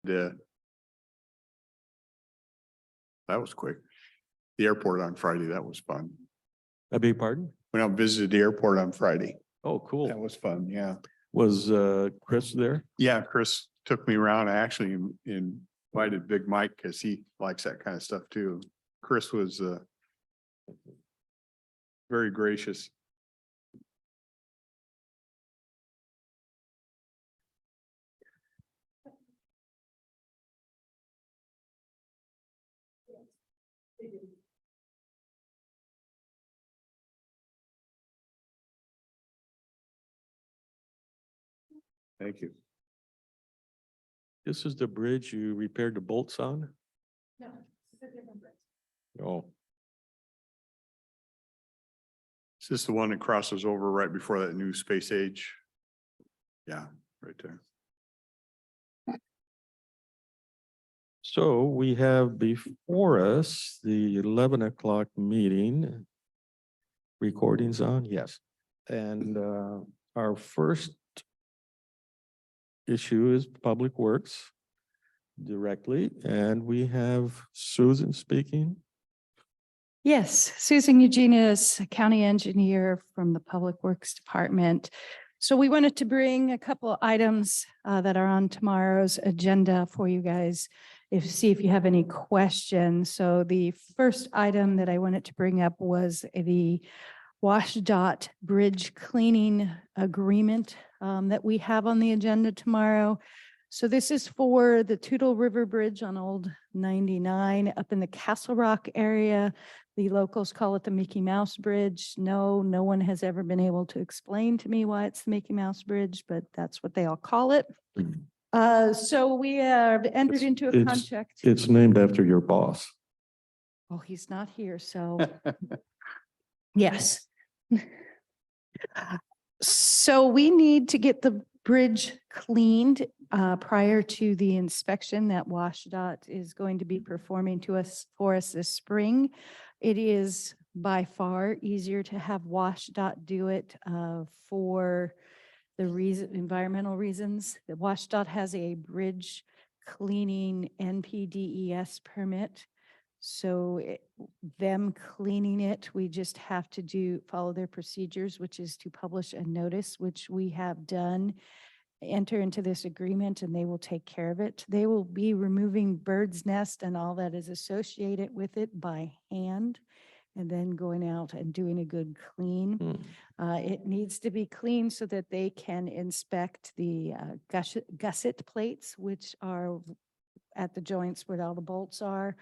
that was quick. The airport on Friday, that was fun. I beg your pardon? Went out and visited the airport on Friday. Oh, That cool. was fun, yeah. Was Chris there? Yeah, Chris took me around. I actually invited Big Mike because he likes that kind of stuff too. Chris was very gracious. Thank you. This is the bridge you repaired the bolts on? No, it's a different bridge. Oh, Is this the one that crosses over right before that new space age? Yeah, right there. so we have before us the 11 o'clock meeting. Recordings on, yes. And our first issue is Public Works directly, and we have Susan speaking. Yes, Susan Eugenius, county engineer from the Public Works Department. So we wanted to bring a couple of items that are on tomorrow's agenda for you guys. See if you have any questions. So the first item that I wanted to bring up was the WSDOT Bridge Cleaning Agreement that we have on the agenda tomorrow. So this is for the Toutle River Bridge on Old 99 up in the Castle Rock area. The locals call it the Mickey Mouse Bridge. No one has ever been able to explain to me why it's the Mickey Mouse Bridge, but that's what they all call it. So we have entered into a contract. It's named after your boss. Oh, he's not here, so. Yes. So we need to get the bridge cleaned prior to the inspection that WSDOT is going to be performing for us this spring. It is by far easier to have WSDOT do it for the environmental reasons. The WSDOT has a bridge cleaning NPDES permit. So them cleaning it, we just have to follow their procedures, which is to publish a notice, which we have done, enter into this agreement, and they will take care of it. They will be removing bird's nest and all that is associated with it by hand, and then going out and doing a good clean. It needs to be clean so that they can inspect the gusset plates, which are at the joints where all the bolts are.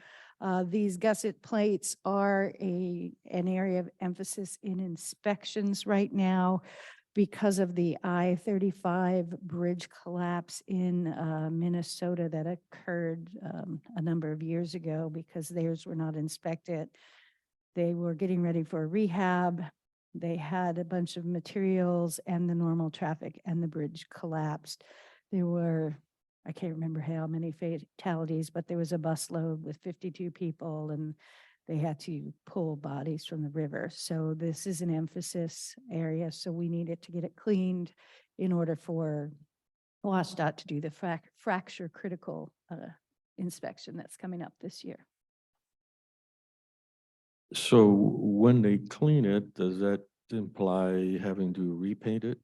These gusset plates are an area of emphasis in inspections right now because of the I-35 bridge collapse in Minnesota that occurred a number of years ago because theirs were not inspected. They were getting ready for a rehab. They had a bunch of materials and the normal traffic, and the bridge collapsed. There were, I can't remember how many fatalities, but there was a busload with 52 people, and they had to pull bodies from the river. So this is an emphasis area. So we needed to get it cleaned in order for WSDOT to do the fracture critical inspection that's coming up this year. So when they clean it, does that imply having to repaint it?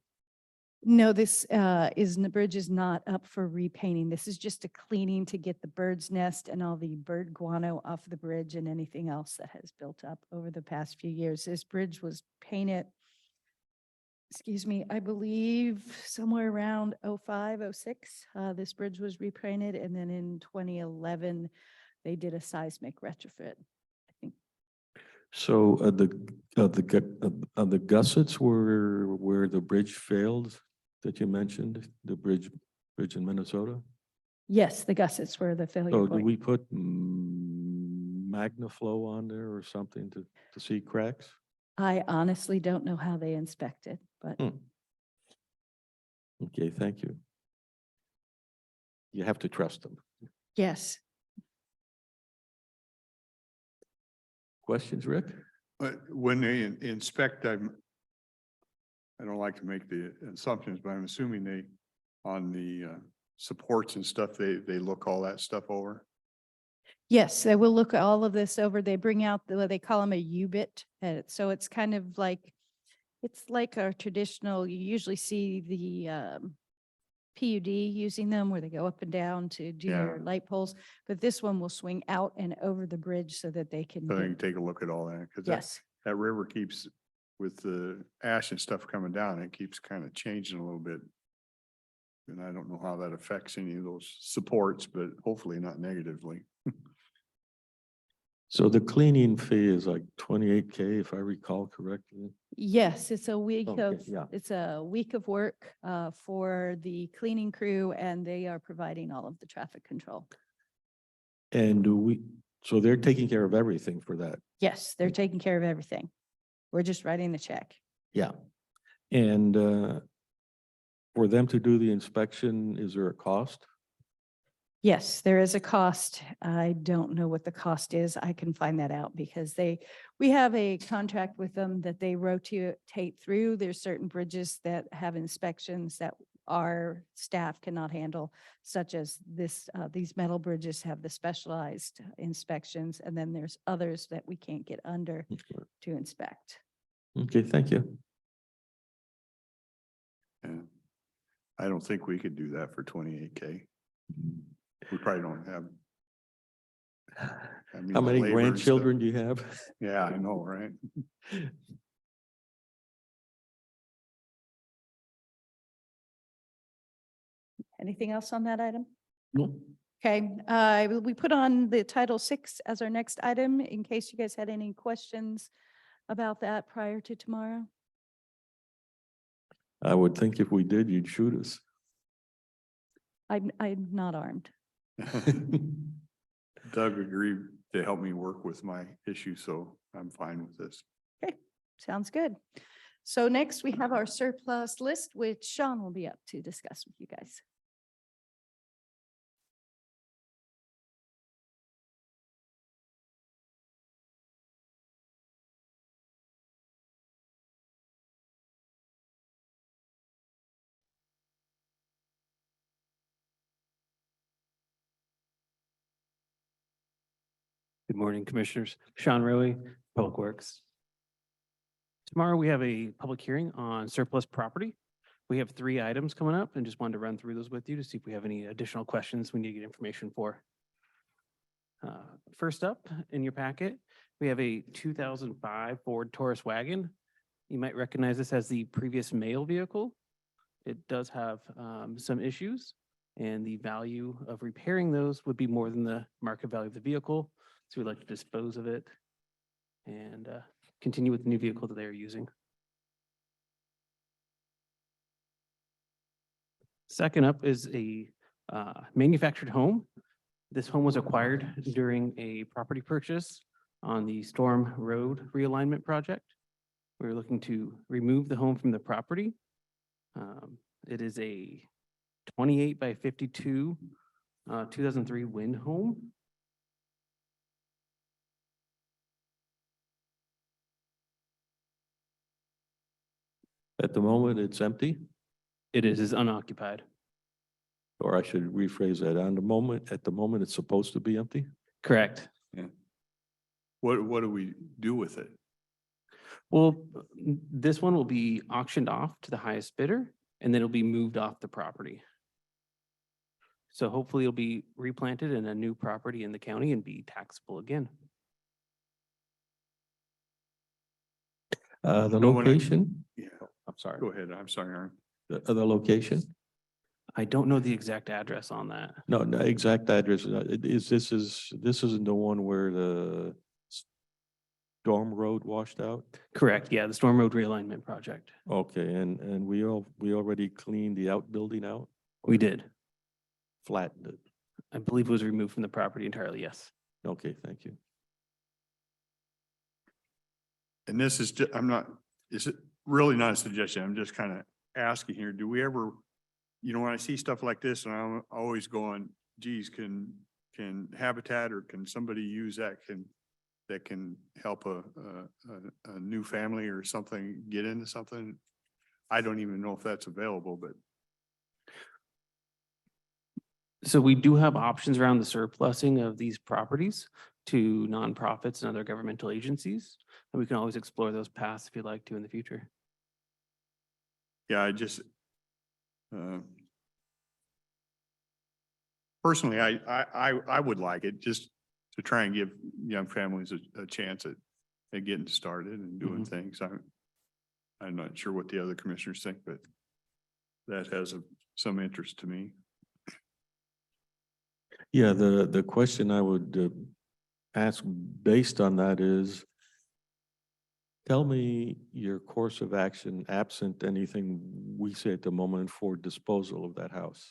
No, the bridge is not up for repainting. This is just a cleaning to get the bird's nest and all the bird guano off the bridge and anything else that has built up over the past few years. This bridge was painted, I believe somewhere around 05, 06. This bridge was repainted, and then in 2011, they did a seismic retrofit. I think. So the gussets were where the bridge failed that you mentioned, the bridge in Minnesota? Yes, the gussets were the failure So do point. we put MagnaFlow on there or something to see cracks? I honestly don't know how they inspect it, but Okay, thank you. You have to trust them. yes. Questions, Rick? But when they inspect, I don't like to make the assumptions, but I'm assuming they, on the supports and stuff, they look all that stuff over. Yes, they will look all of this over. They bring out what they call them a U-bit. So it's kind of like, it's like a traditional, you usually see the PUD using them where they go up and down to do their Yeah. light poles. But this one will swing out and over the bridge so that they can So you can get, take a look at all that, because yes, that river keeps, with the ash and stuff coming down, it keeps kind of changing a little bit. And I don't know how that affects any of those supports, but hopefully not negatively. So the cleaning fee is like 28K, if I recall correctly. yes, it's a week Okay, of, yeah. it's a week of work for the cleaning crew, and they are providing all of the traffic control. And so they're taking care of everything for that. Yes, they're taking care of everything. We're just writing the check. Yeah. And for them to do the inspection, is there a cost? Yes, there is a cost. I don't know what the cost is. I can find that out because we have a contract with them that they rotate through. There's certain bridges that have inspections that our staff cannot handle, such as these metal bridges have the specialized inspections, and then there's others that we can't get under to inspect. Okay, thank you. And I don't think we could do that for 28K. We probably don't have. I mean, How many labor and stuff. grandchildren do you have? Yeah, I know, right? Anything else on that item? No. Okay, we put on the Title VI as our next item in case you guys had any questions about that prior to tomorrow. I would think if we did, you'd shoot us. I'm not armed. Doug agreed to help me work with my issue, so I'm fine with this. Okay, sounds good. So next we have our surplus list, which Sean will be up to discuss with you guys. Good morning, Commissioners. Sean Rowe, Public Works. Tomorrow, we have a public hearing on surplus property. We have 3 items coming up and just wanted to run through those with you to see if we have any additional questions we need to get information for. First up in your packet, we have a 2005 Ford Taurus wagon. You might recognize this as the previous mail vehicle. It does have some issues, and the value of repairing those would be more than the market value of the vehicle. So we'd like to dispose of it and continue with the new vehicle that they are using. Second up is a manufactured home. This home was acquired during a property purchase on the Storm Road realignment project. We're looking to remove the home from the property. It is a 28 by 52 2003 Wind home. At the moment, it's empty, It is unoccupied. or I should rephrase that. At the moment, it's supposed to be empty? Correct. What do we do with it? Well, this one will be auctioned off to the highest bidder, and then it'll be moved off the property. So hopefully it'll be replanted in a new property in the county and be taxable again. The No one- location, Yeah, I'm sorry. go ahead. I'm sorry, Aaron. the location? I don't know the exact address on that. No, no, exact address. This isn't the one where the Storm Road washed out? Correct, yeah, the Storm Road realignment project. Okay, and we already cleaned the outbuilding out, We did. flattened it. I believe it was removed from the property entirely, yes. Okay, thank you. And this is, is it really not a suggestion? I'm just kind of asking here, do we ever, when I see stuff like this and I'm always going, geez, can Habitat or can somebody use that can help a new family or something get into something? I don't even know if that's available, but So we do have options around the surplusing of these properties to nonprofits and other governmental agencies. And we can always explore those paths if you'd like to in the future. Yeah, I just, personally, I would like it just to try and give young families a chance at getting started and doing things. I'm not sure what the other commissioners think, but that has some interest to me. Yeah, the question I would ask based on that is, tell me your course of action absent anything we say at the moment for disposal of that house.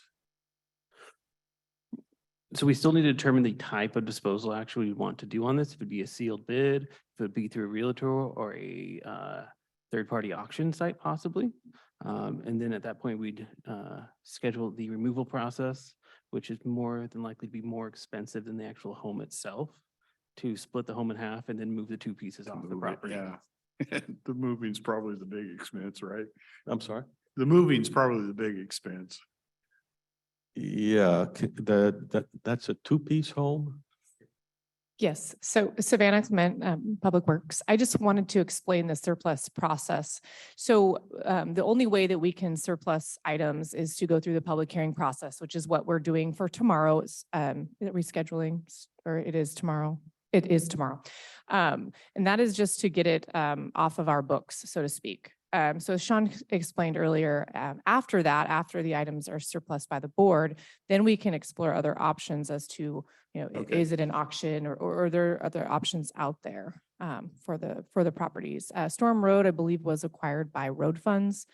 So we still need to determine the type of disposal action we want to do on this. If it'd be a sealed bid, if it'd be through a realtor or a third-party auction site possibly. And then at that point, we'd schedule the removal process, which is more than likely to be more expensive than the actual home itself, to split the home in half and then move the two pieces off the Move it, property. Yeah. The moving's probably the big expense, right? I'm sorry? The moving's probably the big expense. Yeah, that's a two-piece home? Yes, so Savannah meant Public Works. I just wanted to explain the surplus process. So the only way that we can surplus items is to go through the public hearing process, which is what we're doing for tomorrow's rescheduling, or it is tomorrow. It is tomorrow. And that is just to get it off of our books, so to speak. So as Sean explained earlier, after that, after the items are surplus by the board, then we can explore other options as to, Okay. is it an auction or are there other options out there for the properties? Storm Road, I believe, was acquired by road funds.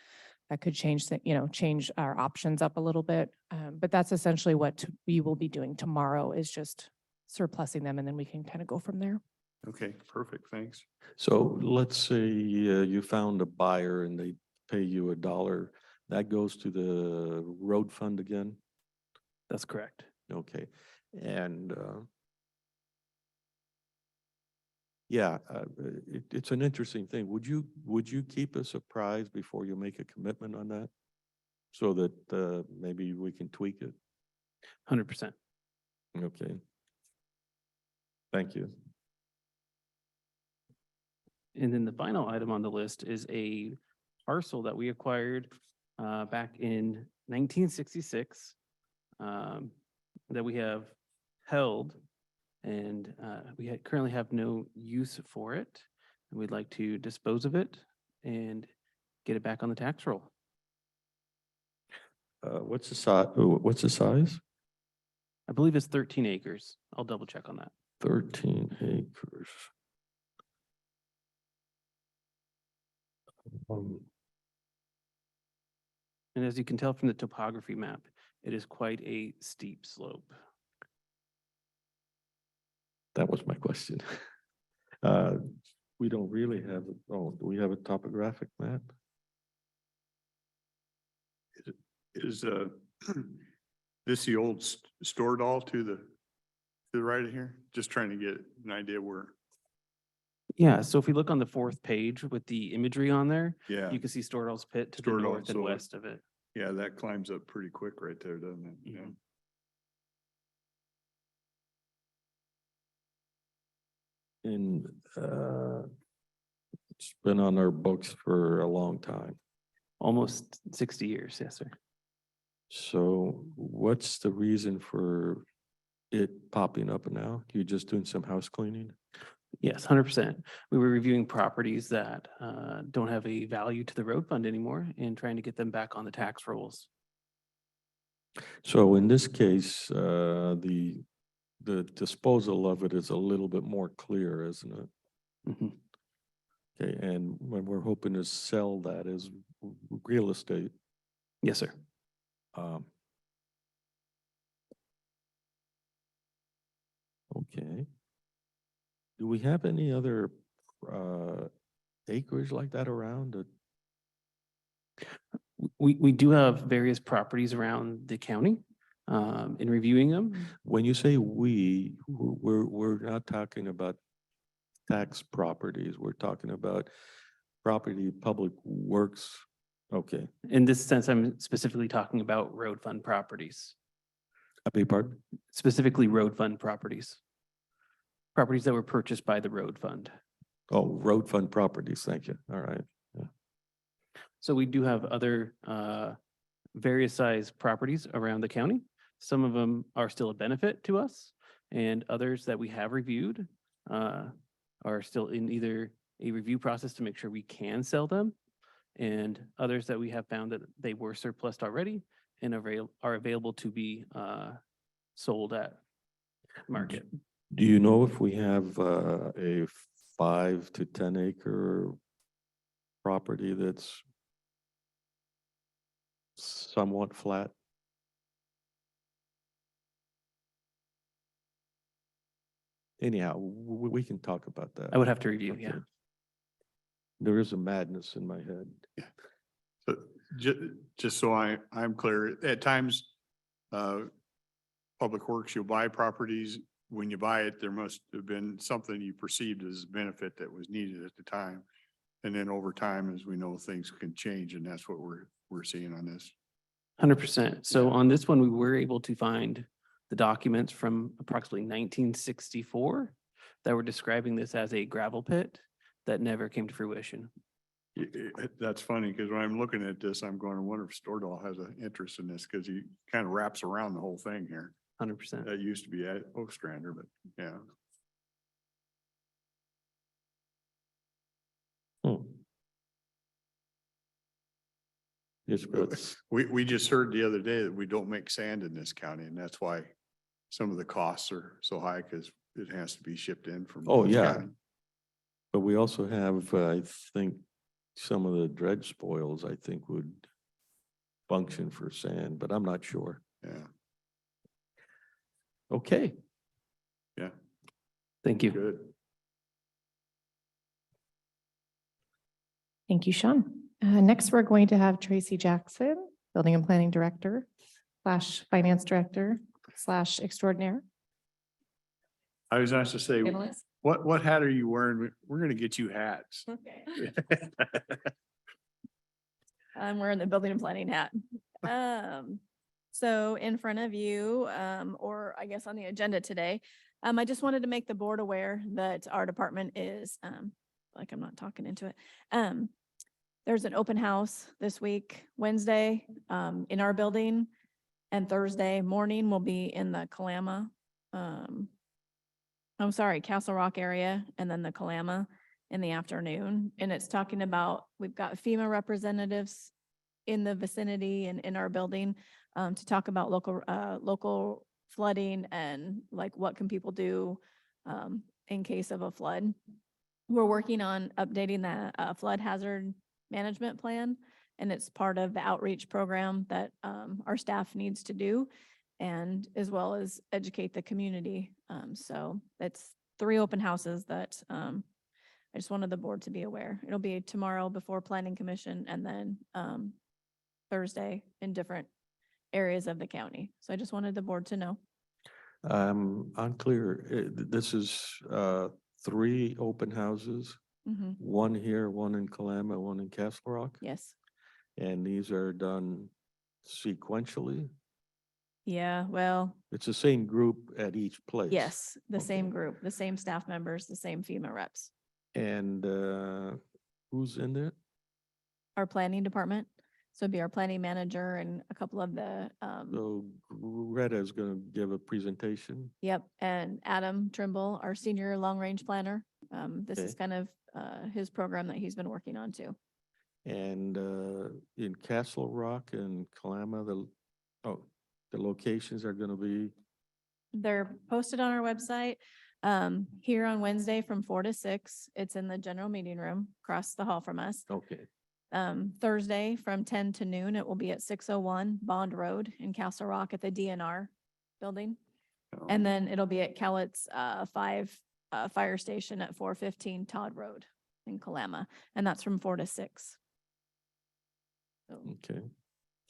That could change change our options up a little bit. But that's essentially what we will be doing tomorrow, is just surplusing them, and then we can kind of go from there. Okay, perfect, thanks. So let's say you found a buyer and they pay you $1. That goes to the road fund again? That's correct. Okay, and yeah, it's an interesting thing. Would you keep a surprise before you make a commitment on that? So that maybe we can tweak it? 100%. Okay. Thank you. And then the final item on the list is a parcel that we acquired back in 1966 that we have held, and we currently have no use for it. And we'd like to dispose of it and get it back on the tax roll. What's the size? What's the size? I believe it's 13 acres. I'll double check on that. 13 acres. And as you can tell from the topography map, it is quite a steep slope. That was my question. We don't really have, do we have a topographic map? Is this the old store doll to the right of here? Just trying to get an idea where, Yeah, so if we look on the fourth page with the imagery on there, yeah, you can see Stordal's Pit to the Stordal, north and so west of it. yeah, that climbs up pretty quick right there, doesn't it? Yeah. Mhm. And it's been on our books for a long time. Almost 60 years, yes, sir. So what's the reason for it popping up now? You're just doing some house cleaning? Yes, 100%. We were reviewing properties that don't have a value to the road fund anymore and trying to get them back on the tax rolls. So in this case, the disposal of it is a little bit more clear, isn't it? Mhm. Okay, and when we're hoping to sell that as real estate. Yes, sir. Okay. Do we have any other acreage like that around? We do have various properties around the county. In reviewing them, When you say we're not talking about tax properties. We're talking about property, public works. Okay, in this sense, I'm specifically talking about road fund properties. I beg your pardon? specifically road fund properties. Properties that were purchased by the road fund. Oh, road fund properties, thank you. All right. So we do have other various size properties around the county. Some of them are still a benefit to us, and others that we have reviewed are still in either a review process to make sure we can sell them, and others that we have found that they were surplused already and are available to be sold at market. Do you know if we have a 5 to 10 acre property that's somewhat flat? Anyhow, we can talk about that. I would have to review, yeah. Okay. There is a madness in my head. So just so I'm clear, at times, Public Works, you'll buy properties. When you buy it, there must have been something you perceived as a benefit that was needed at the time. And then over time, as we know, things can change, and that's what we're seeing on this. 100%. So on this one, we were able to find the documents from approximately 1964 that were describing this as a gravel pit that never came to fruition. That's funny, because when I'm looking at this, I'm going, I wonder if Stordahl has an interest in this, because he kind of wraps around the whole thing here. 100%. That used to be at Ostrander, but yeah. Yes, but We just heard the other day that we don't make sand in this county, and that's why some of the costs are so high, because it has to be shipped in from. Oh, Orange yeah. County. but we also have, I think, some of the dredge spoils, I think, would function for sand, but I'm not sure. Yeah, Okay. Thank you. good. Thank you, Sean. Next, we're going to have Tracy Jackson, Building and Planning Director / Finance Director / Extraordinaire. I was asked to say, Panelist. what hat are you wearing? We're gonna get you hats. Okay. I'm wearing the building and planning hat. So in front of you, or I guess on the agenda today, I just wanted to make the board aware that our department is, like I'm not talking into it. There's an open house this week, Wednesday, in our building, and Thursday morning will be in the Kalama, Castle Rock area, and then the Kalama in the afternoon. And it's talking about, we've got FEMA representatives in the vicinity and in our building to talk about local flooding and like what can people do in case of a flood. We're working on updating the flood hazard management plan, and it's part of the outreach program that our staff needs to do, and as well as educate the community. So it's 3 open houses that I just wanted the board to be aware. It'll be tomorrow before Planning Commission, and then Thursday in different areas of the county. So I just wanted the board to know. Unclear. This is 3 open houses, Mhm. one here, one in Kalama, one in Castle Rock. Yes. And these are done sequentially. Yeah, well, It's the same group at each place. yes, the same Okay. group, the same staff members, the same FEMA reps. And who's in there? Our planning department, so it'd be our planning manager and a couple of the, So Greta is going to give a presentation. yep, and Adam Trimble, our senior long-range planner. This is Okay. kind of his program that he's been working on too. And in Castle Rock and Kalama, the locations are going to be, They're posted on our website here on Wednesday from 4 to 6. It's in the general meeting room across the hall from us. okay. Thursday from 10 to noon, it will be at 601 Bond Road in Castle Rock at the DNR building. And then it'll be at Cowlitz 5 Fire Station at 415 Todd Road in Kalama, and that's from 4 to 6. So Okay.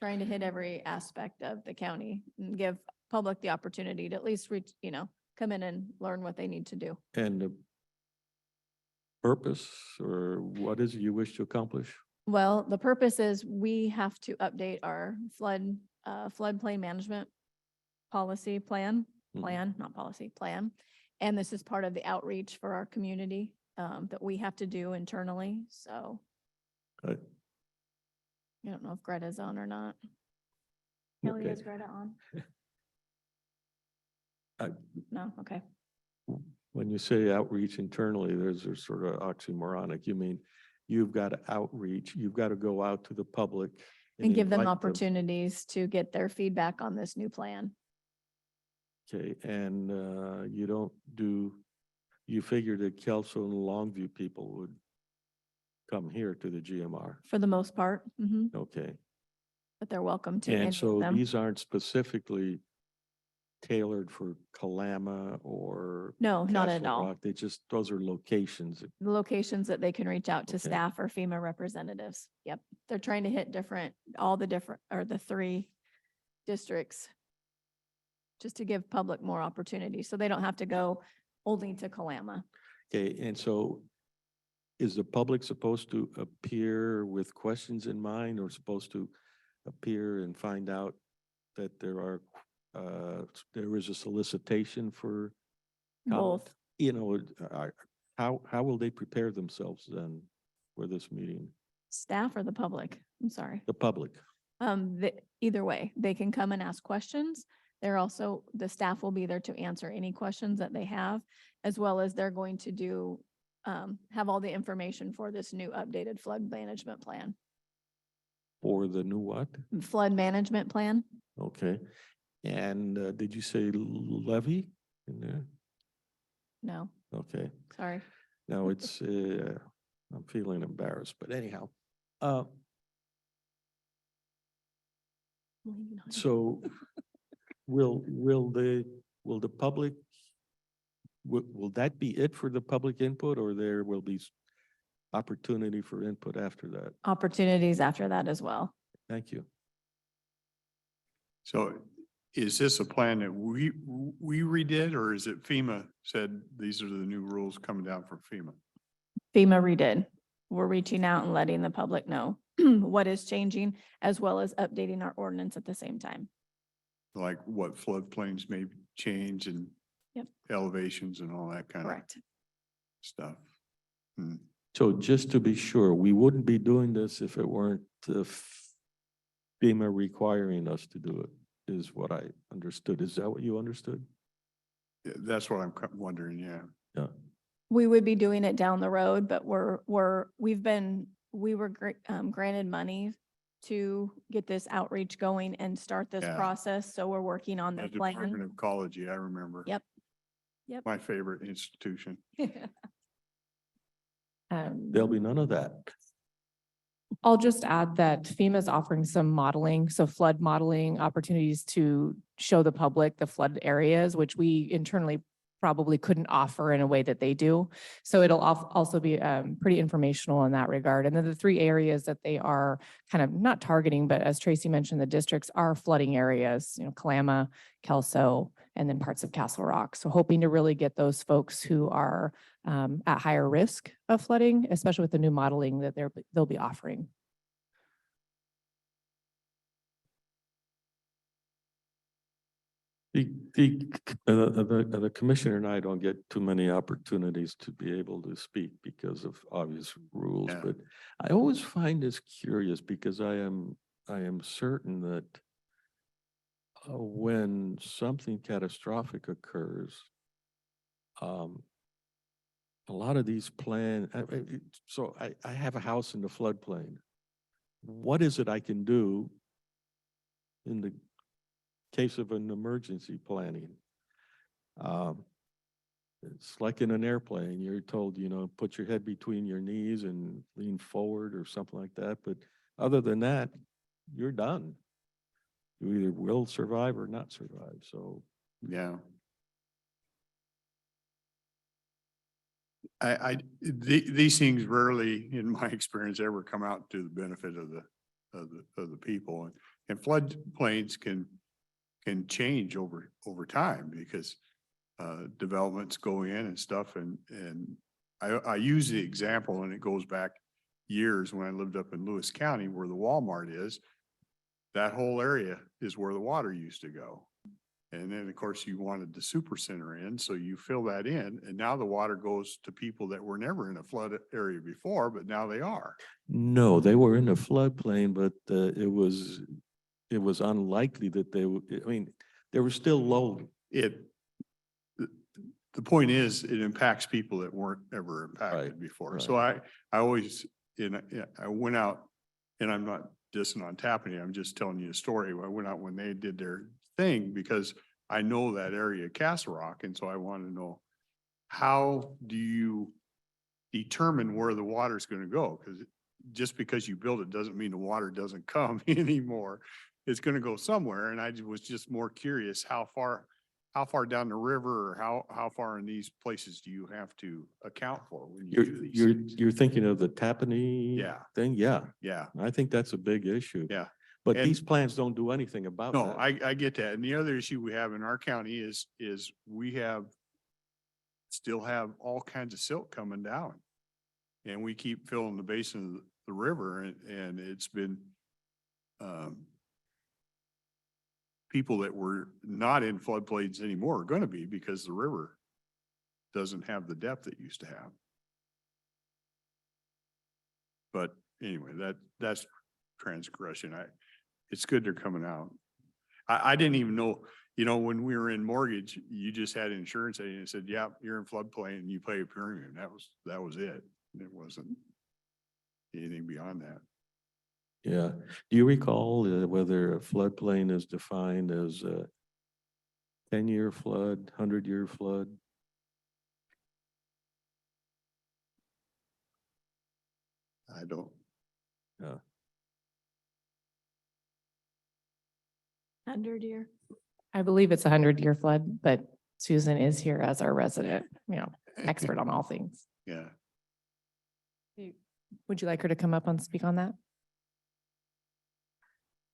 trying to hit every aspect of the county and give public the opportunity to at least reach, come in and learn what they need to do. And the purpose, or what is it you wish to accomplish? Well, the purpose is we have to update our floodplain management policy not policy, plan. And this is part of the outreach for our community that we have to do internally, so. Right. I don't know if Greta's on or not. Kelly, Okay. is Greta on? I- No, okay. When you say outreach internally, there's a sort of oxymoronic. You mean you've got to outreach, you've got to go out to the public. And give them invite opportunities to get their feedback on this new plan. Okay, and you don't do, you figured that Kelso and Longview people would come here to the GMR. For the most part, Okay, but they're welcome to any and of so them. these aren't specifically tailored for Kalama or No, not at Castle all. Rock. They just, those are locations. The locations that they can reach out to Okay. staff or FEMA representatives. Yep. They're trying to hit all the different, or the 3 districts. Just to give public more opportunity, so they don't have to go only to Kalama. Okay, and so is the public supposed to appear with questions in mind or supposed to appear and find out that there is a solicitation for comment? Both. You know, how will they prepare themselves then for this meeting? Staff or the public? I'm sorry. The public? Either way, they can come and ask questions. The staff will be there to answer any questions that they have, as well as they're going to do, have all the information for this new updated flood management plan. For the new what? Flood management plan? Okay. And did you say levy in there? No, Okay. sorry. No, it's, I'm feeling embarrassed, but anyhow. So will the public, will that be it for the public input or there will be opportunity for input after that? Opportunities after that as well. Thank you. So is this a plan that we redid, or is it FEMA said these are the new rules coming down from FEMA? FEMA redid. We're reaching out and letting the public know what is changing, as well as updating our ordinance at the same time. Like what floodplains may change and Yep. elevations and all that kind of Correct. stuff. So just to be sure, we wouldn't be doing this if it weren't FEMA requiring us to do it, is what I understood. Is that what you understood? Yeah, that's what I'm wondering, yeah. Yeah. We would be doing it down the road, but we were granted money to get this outreach going and start this Yeah. process. So we're working on the The Department plan. of Ecology, I remember. Yep. Yep. My favorite institution. There'll be none of that. I'll just add that FEMA is offering some modeling, so flood modeling opportunities to show the public the flood areas, which we internally probably couldn't offer in a way that they do. So it'll also be pretty informational in that regard. And then the 3 areas that they are kind of not targeting, but as Tracy mentioned, the districts are flooding areas, Kalama, Kelso, and then parts of Castle Rock. So hoping to really get those folks who are at higher risk of flooding, especially with the new modeling that they'll be offering. The commissioner and I don't get too many opportunities to be able to speak because of obvious rules, Yeah. but I always find this curious because I am certain that when something catastrophic occurs, a lot of these so I have a house in the floodplain. What is it I can do in the case of an emergency planning? It's like in an airplane, you're told, put your head between your knees and lean forward or something like that. But other than that, you're done. You either will survive or not survive. So Yeah. These things rarely, in my experience, ever come out to the benefit of the people. And floodplains can change over time because developments go in and stuff. And I use the example, and it goes back years when I lived up in Lewis County where the Walmart is. That whole area is where the water used to go. And then, of course, you wanted the super center in, so you fill that in, and now the water goes to people that were never in a flood area before, but now they are. No, they were in the floodplain, but it was unlikely that they would, I mean, they were still low. It, the the point is, it impacts people that weren't ever impacted Right, before. So I always, I went out, and I'm not dissing on Tappanee, I'm just telling you a story. I went out when they did their thing because I know that area of Castle Rock, and so I want to know, how do you determine where the water's gonna go? Because just because you build it doesn't mean the water doesn't come anymore. It's gonna go somewhere, and I was just more curious, how far down the river, or how far in these places do you have to account for when you do these things? You're thinking of the Tappanee Yeah. thing? Yeah, Yeah, I think that's a big issue. yeah. But And- these plans don't do anything about No, that. I get that. And the other issue we have in our county is we still have all kinds of silt coming down. And we keep filling the basin of the river, and it's been, people that were not in floodplains anymore are gonna be, because the river doesn't have the depth it used to have. But anyway, that's transgression. It's good they're coming out. I didn't even know, when we were in mortgage, you just had insurance agent that said, yeah, you're in floodplain and you pay a premium. That was it. It wasn't anything beyond that. Yeah. Do you recall whether a floodplain is defined as a 10-year flood, 100-year flood? I don't, 100-year. I believe it's a 100-year flood, but Susan is here as our resident, expert on all things. yeah. Would you like her to come up and speak on that?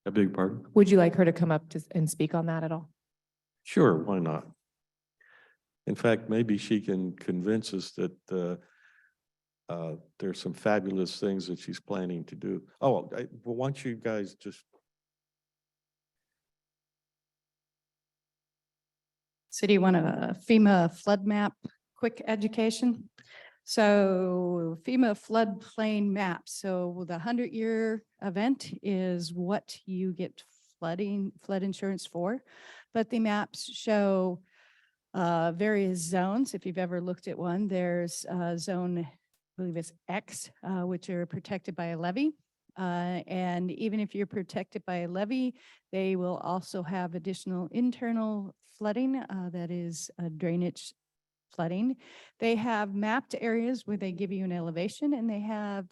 I beg your pardon? Would you like her to come up and speak on that at all? Sure, why not? In fact, maybe she can convince us that there's some fabulous things that she's planning to do. Oh, well, why don't you guys just, So do you want a FEMA flood map, quick education? So FEMA floodplain map. So the 100-year event is what you get flood insurance for. But the maps show various zones. If you've ever looked at one, there's zone, I believe it's X, which are protected by a levee. And even if you're protected by a levee, they will also have additional internal flooding, that is drainage flooding. They have mapped areas where they give you an elevation, and they have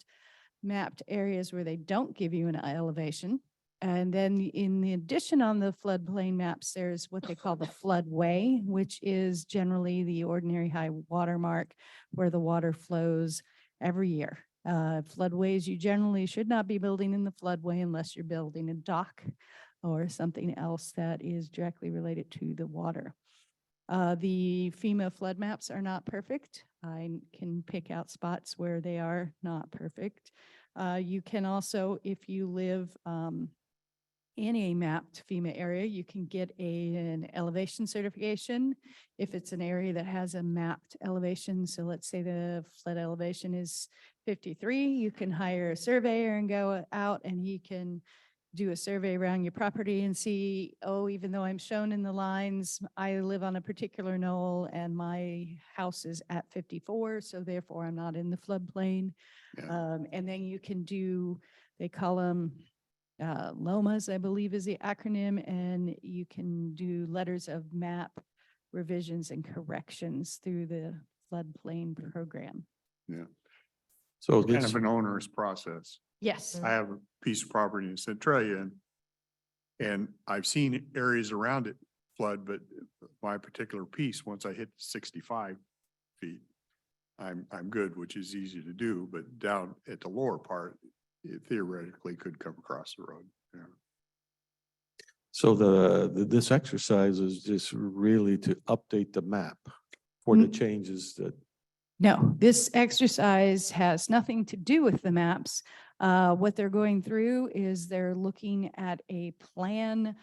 mapped areas where they don't give you an elevation. And then in the addition on the floodplain maps, there's what they call the floodway, which is generally the ordinary high water mark where the water flows every year. Floodways, you generally should not be building in the floodway unless you're building a dock or something else that is directly related to the water. The FEMA flood maps are not perfect. I can pick out spots where they are not perfect. You can also, if you live in a mapped FEMA area, you can get an elevation certification. If it's an area that has a mapped elevation, so let's say the flood elevation is 53, you can hire a surveyor and go out, and he can do a survey around your property and see, oh, even though I'm shown in the lines, I live on a particular knoll and my house is at 54, so therefore I'm not in the floodplain. Yeah. And then you can do, they call them LOMAs, I believe is the acronym, and you can do letters of map revisions and corrections through the floodplain program. Yeah. so Kind this, of an onerous process. Yes. I have a piece of property in Centralia, and I've seen areas around it flood, but my particular piece, once I hit 65 feet, I'm good, which is easy to do, but down at the lower part, it theoretically could come across the road. Yeah. so this exercise is just really to update the map for the changes that, No, this exercise has nothing to do with the maps. What they're going through is they're looking at a plan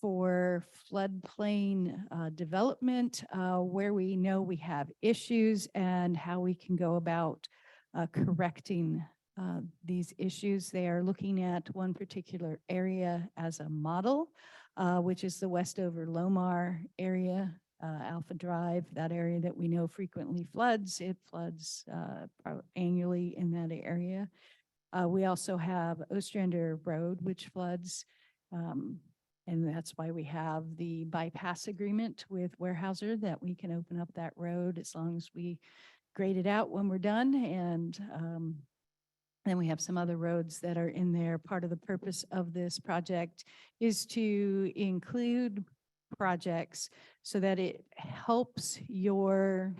for floodplain development, where we know we have issues and how we can go about correcting these issues. They are looking at one particular area as a model, which is the Westover Lomar area, Alpha Drive, that area that we know frequently floods. It floods annually in that area. We also have Ostrander Road, which floods. And that's why we have the bypass agreement with Weyerhaeuser, that we can open up that road as long as we grade it out when we're done. And then we have some other roads that are in there. Part of the purpose of this project is to include projects so that it helps your,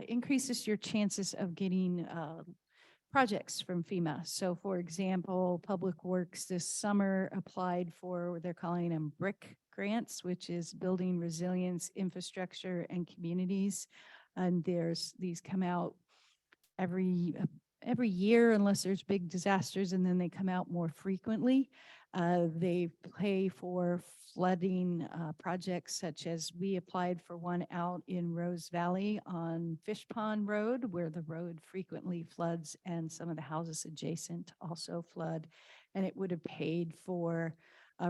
increases your chances of getting projects from FEMA. So for example, Public Works this summer applied for what they're calling them BRIC grants, which is Building Resilience, Infrastructure, and Communities. And these come out every year unless there's big disasters, and then they come out more frequently. They pay for flooding projects, such as we applied for one out in Rose Valley on Fish Pond Road, where the road frequently floods and some of the houses adjacent also flood. And it would have paid for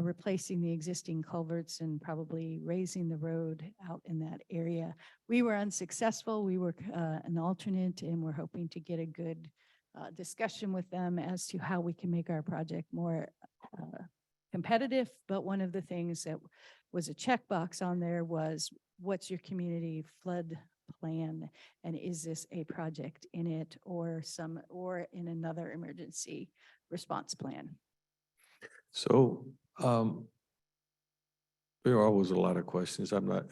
replacing the existing culverts and probably raising the road out in that area. We were unsuccessful. We were an alternate, and we're hoping to get a good discussion with them as to how we can make our project more competitive. But one of the things that was a checkbox on there was, what's your community flood plan? And is this a project in it or in another emergency response plan? So, there are always a lot of questions. I'm not,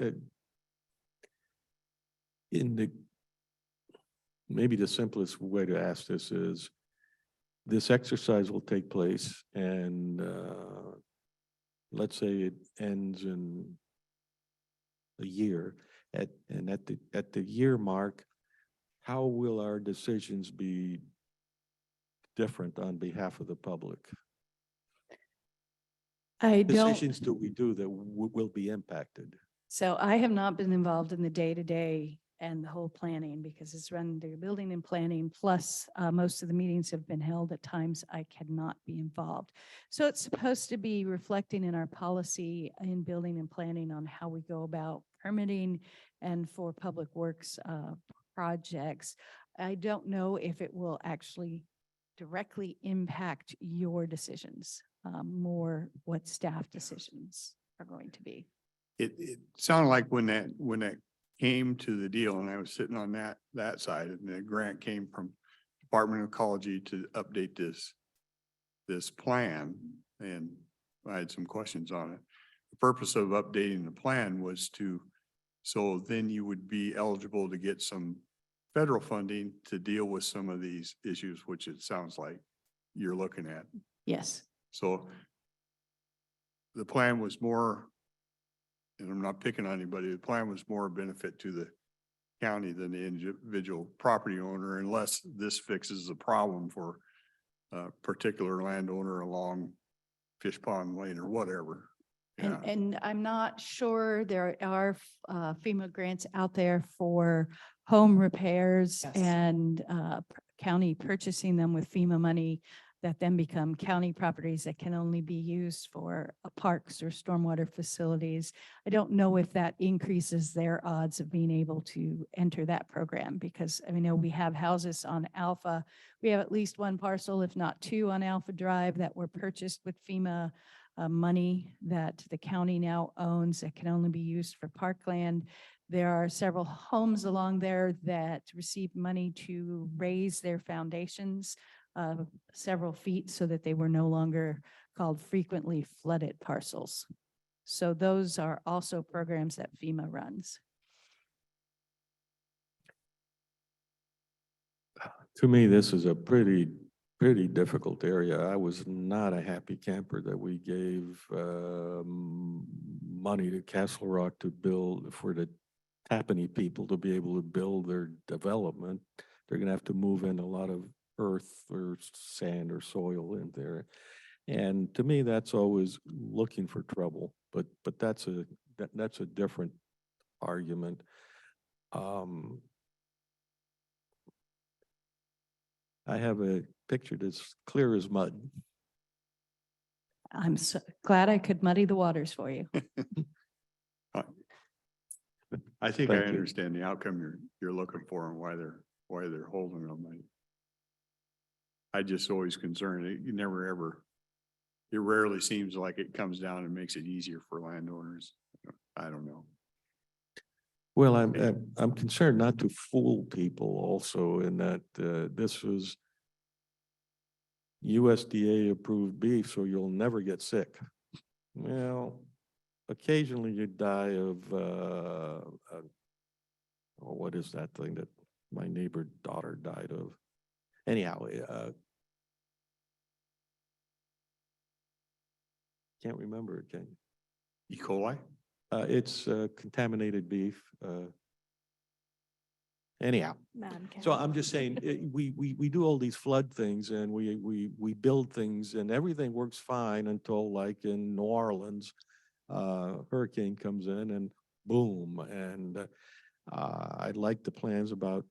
maybe the simplest way to ask this is, this exercise will take place and, let's say it ends in a year, at the year mark, how will our decisions be different on behalf of the public? I don't. Decisions do we do that will be impacted? So I have not been involved in the day-to-day and the whole planning, because it's run through building and planning. Plus, most of the meetings have been held at times I cannot be involved. So it's supposed to be reflecting in our policy in building and planning on how we go about permitting and for public works projects. I don't know if it will actually directly impact your decisions, more what staff decisions are going to be. It sounded like when that came to the deal, and I was sitting on that side, and the grant came from Department of Ecology to update this plan, and I had some questions on it. The purpose of updating the plan was so then you would be eligible to get some federal funding to deal with some of these issues, which it sounds like you're looking at. Yes. So the plan was more, and I'm not picking on anybody, the plan was more a benefit to the county than the individual property owner, unless this fixes the problem for a particular landowner along Fish Pond Lane or whatever. Yeah. And I'm not sure, there are FEMA grants out there for home repairs. Yes. And county purchasing them with FEMA money that then become county properties that can only be used for parks or stormwater facilities. I don't know if that increases their odds of being able to enter that program, because I know we have houses on Alpha. We have at least one parcel, if not two, on Alpha Drive that were purchased with FEMA money that the county now owns that can only be used for parkland. There are several homes along there that received money to raise their foundations several feet so that they were no longer called frequently flooded parcels. So those are also programs that FEMA runs. To me, this is a pretty difficult area. I was not a happy camper that we gave money to Castle Rock to build, for the Tappanee people to be able to build their development. They're gonna have to move in a lot of earth or sand or soil in there. And to me, that's always looking for trouble, but that's that's a different argument. Um, I have a picture that's clear as mud. I'm so glad I could muddy the waters for you. I think I Thank you. understand the outcome you're looking for and why they're holding them. I just always concerned, it rarely seems like it comes down and makes it easier for landowners. I don't know. Well, I'm concerned not to fool people also in that this was USDA approved beef, so you'll never get sick. Well, occasionally you die of, what is that thing that my neighbor daughter died of? Anyhow, can't remember it, can E. coli? it's contaminated beef. Anyhow, Mad so cow. I'm just saying, we do all these flood things and we build things and everything works fine until like in New Orleans, hurricane comes in and boom. And I like the plans about,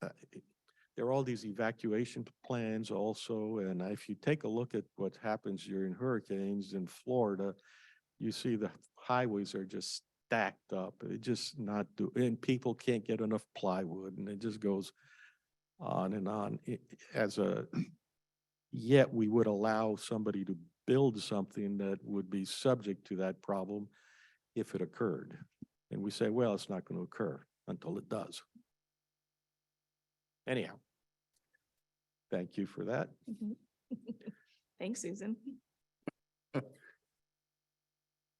there are all these evacuation plans also. And if you take a look at what happens during hurricanes in Florida, you see the highways are just stacked up. It just not do, and people can't get enough plywood and it just goes on and on. Yet we would allow somebody to build something that would be subject to that problem if it occurred. And we say, well, it's not going to occur until it does. Anyhow, thank you for that. Mhm. Thanks, Susan.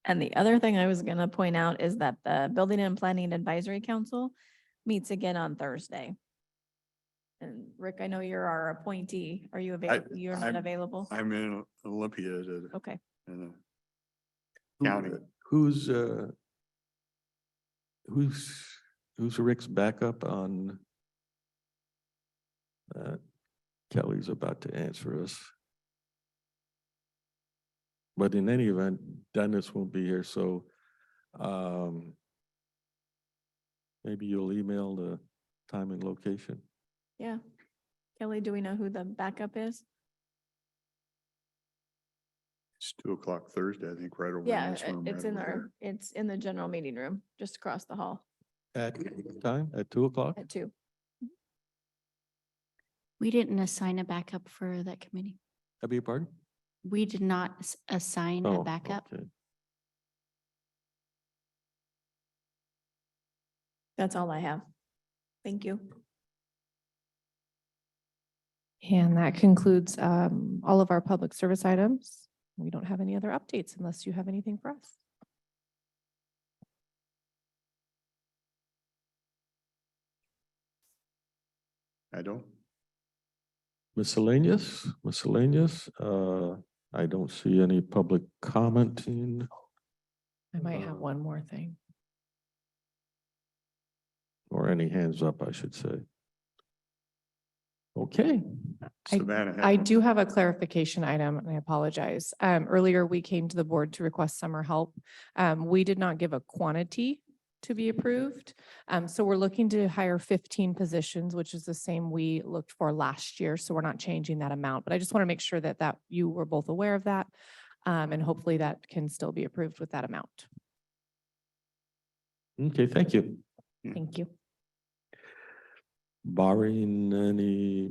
And the other thing I was gonna point out is that the Building and Planning Advisory Council meets again on Thursday. And Rick, I know you're our appointee. Are you available? You're not I'm- available? I'm in Olympia Okay. in a Who- county. Who's Rick's backup on? Kelly's about to answer us. But in any event, Dennis won't be here, so maybe you'll email the time and location. Yeah. Kelly, do we know who the backup is? It's 2:00 Thursday, I think, right over in Yeah, this room. it's right in over it's in the general meeting room, just across the hall At time, at 2:00? at 2. We didn't assign a backup for that committee. I beg your pardon? We did not assign a Oh, backup. okay. That's all I have. Thank you. And that concludes all of our public service items. We don't have any other updates unless you have anything for us. there. I don't. Miscellaneous, I don't see any public commenting I might have one more thing. or any hands up, I should say. Okay, Savannah. had I one. do have a clarification item, and I apologize. Earlier, we came to the board to request summer help. We did not give a quantity to be approved. So we're looking to hire 15 positions, which is the same we looked for last year. So we're not changing that amount, but I just want to make sure that you were both aware of that. And hopefully that can still be approved with that amount. okay, thank you. Thank you. Barring any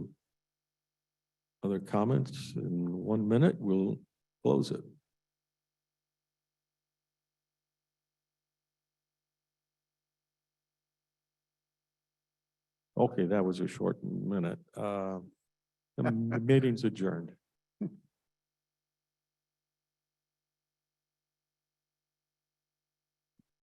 other comments, in 1 minute, we'll close it. Okay, that was a short minute. The meeting's adjourned.